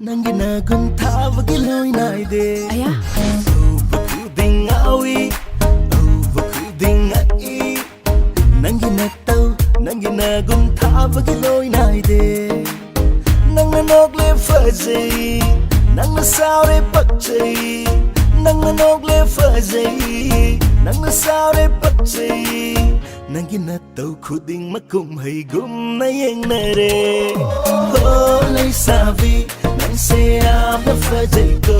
Nangina gunta vagiloy naide Aya Bakuding awi Bakuding ai Nangina gunta vagiloy naide Nangna nogle fazay Nangna saure pakchay Nangna nogle fazay Nangna saure pakchay Nangina tau khuding makum hay gum na yang nare Oh lay savi nang sayam na fazay ko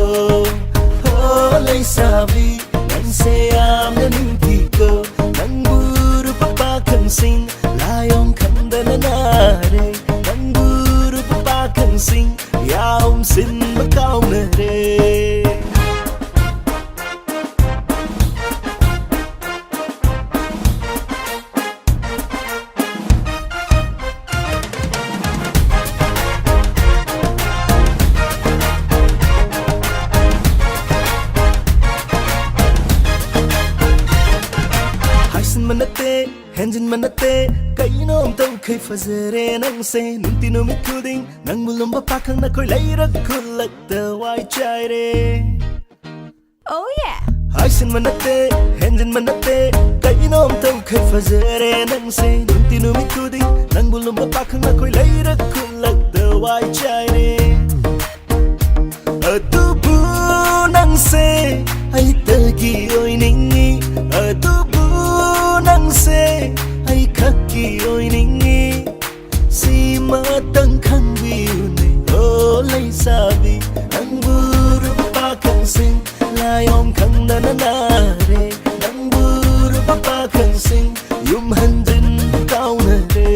Oh lay savi nang sayam na ninti ko Nang buru papakang sing layong kanda na nare Nang buru papakang sing yaom sin bakaw nare Manate, hanjin manate, kaino am tau kai fazare nang se nunti no mi kuding nang mulum ba pakang na koi laira kulak da wai chai re. Oh yeah. Haisin manate, hanjin manate, kaino am tau kai fazare nang se nunti no mi kuding nang mulum ba pakang na koi laira kulak da wai chai re. Atubu nang se ai tagi oi ningi atubu nang se ai khaki oi ningi si matang khang biu nei o lai sabi ang buru pa khang sing lai om khang na na na re ang buru pa khang sing yum han din kau na re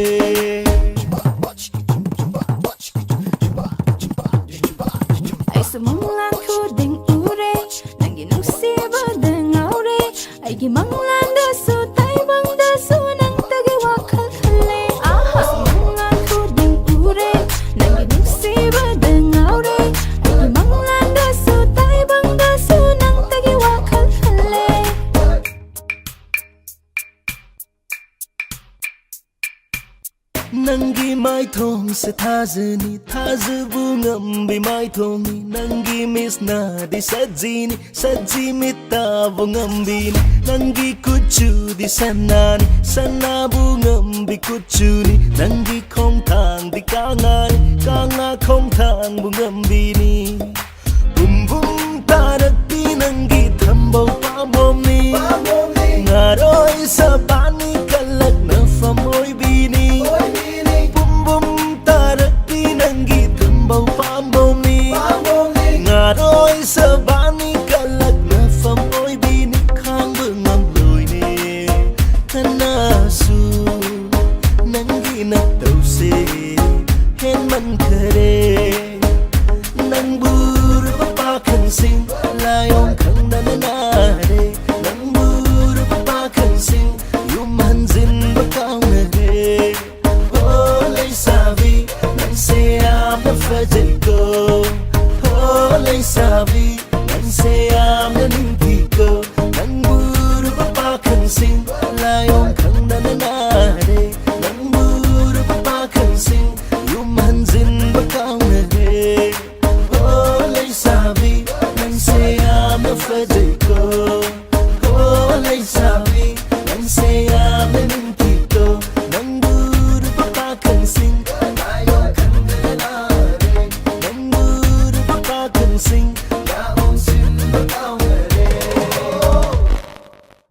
Ai sumanglan ko ding ure nang ginang siba ding aure ai gimanglan da su tai bang da su nang tagi wakal khale aha sumanglan ko ding ure nang ginang siba ding aure ai gimanglan da su tai bang da su nang tagi wakal khale Nangi mai thong se thazani thazabu ngambi mai thongi nangi misna di sajini saji mita bu ngambi nangi kuchu di sanani sanabu ngambi kuchuni nangi khong thang di kangani kanga khong thang bu ngambi ni bum bum tarakti nangi thambau pamom ni ngaroi sabani kalak na famoi bini bau pambom ni ngaroi sabani kalak na fam oi bini khang bengam loi ne kana su nangi na tau se hen man khare nang bur pa khan sing lai om khang na na re nang bur pa khan sing yum han zin ba kaung na re oh lai savi nang se am na fazay ko oh lai savi nang se am na ninti ko nang buru pa khan sing lai om khang na na na re nang buru pa khan sing yum han zin ba kaung